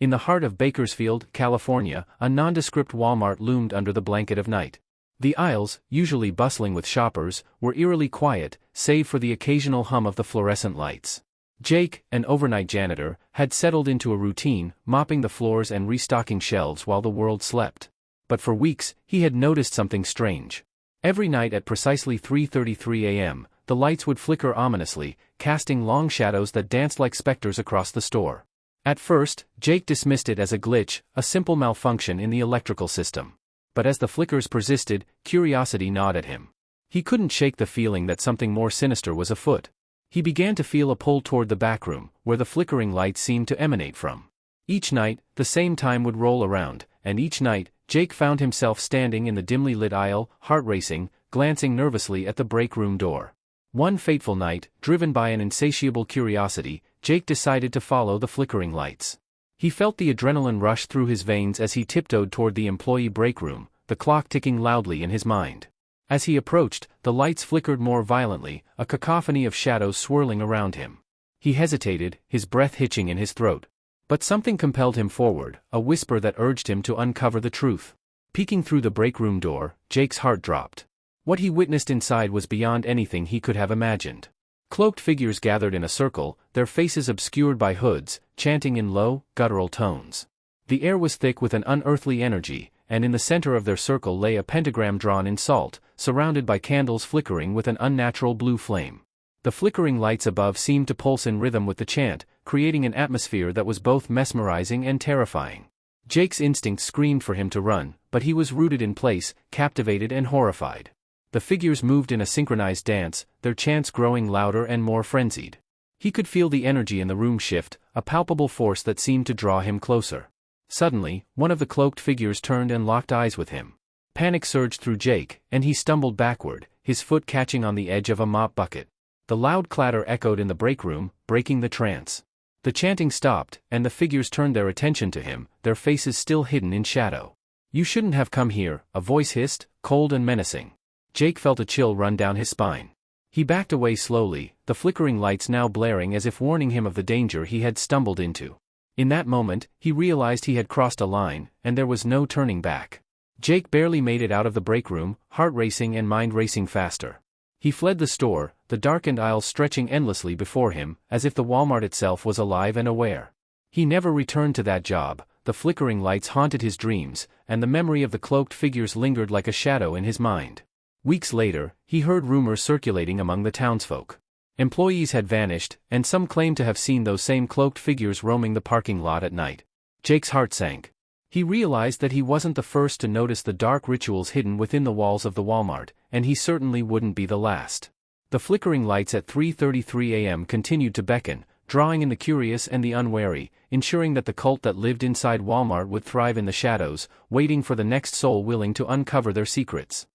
In the heart of Bakersfield, California, a nondescript Walmart loomed under the blanket of night. The aisles, usually bustling with shoppers, were eerily quiet, save for the occasional hum of the fluorescent lights. Jake, an overnight janitor, had settled into a routine, mopping the floors and restocking shelves while the world slept. But for weeks, he had noticed something strange. Every night at precisely 3:33 a.m., the lights would flicker ominously, casting long shadows that danced like specters across the store. At first, Jake dismissed it as a glitch, a simple malfunction in the electrical system. But as the flickers persisted, curiosity gnawed at him. He couldn't shake the feeling that something more sinister was afoot. He began to feel a pull toward the back room, where the flickering lights seemed to emanate from. Each night, the same time would roll around, and each night, Jake found himself standing in the dimly lit aisle, heart racing, glancing nervously at the break room door. One fateful night, driven by an insatiable curiosity, Jake decided to follow the flickering lights. He felt the adrenaline rush through his veins as he tiptoed toward the employee break room, the clock ticking loudly in his mind. As he approached, the lights flickered more violently, a cacophony of shadows swirling around him. He hesitated, his breath hitching in his throat. But something compelled him forward, a whisper that urged him to uncover the truth. Peeking through the break room door, Jake's heart dropped. What he witnessed inside was beyond anything he could have imagined. Cloaked figures gathered in a circle, their faces obscured by hoods, chanting in low, guttural tones. The air was thick with an unearthly energy, and in the center of their circle lay a pentagram drawn in salt, surrounded by candles flickering with an unnatural blue flame. The flickering lights above seemed to pulse in rhythm with the chant, creating an atmosphere that was both mesmerizing and terrifying. Jake's instinct screamed for him to run, but he was rooted in place, captivated and horrified. The figures moved in a synchronized dance, their chants growing louder and more frenzied. He could feel the energy in the room shift, a palpable force that seemed to draw him closer. Suddenly, one of the cloaked figures turned and locked eyes with him. Panic surged through Jake, and he stumbled backward, his foot catching on the edge of a mop bucket. The loud clatter echoed in the break room, breaking the trance. The chanting stopped, and the figures turned their attention to him, their faces still hidden in shadow. "You shouldn't have come here," a voice hissed, cold and menacing. Jake felt a chill run down his spine. He backed away slowly, the flickering lights now blaring as if warning him of the danger he had stumbled into. In that moment, he realized he had crossed a line, and there was no turning back. Jake barely made it out of the break room, heart racing and mind racing faster. He fled the store, the darkened aisles stretching endlessly before him, as if the Walmart itself was alive and aware. He never returned to that job, the flickering lights haunted his dreams, and the memory of the cloaked figures lingered like a shadow in his mind. Weeks later, he heard rumors circulating among the townsfolk. Employees had vanished, and some claimed to have seen those same cloaked figures roaming the parking lot at night. Jake's heart sank. He realized that he wasn't the first to notice the dark rituals hidden within the walls of the Walmart, and he certainly wouldn't be the last. The flickering lights at 3:33 a.m. continued to beckon, drawing in the curious and the unwary, ensuring that the cult that lived inside Walmart would thrive in the shadows, waiting for the next soul willing to uncover their secrets.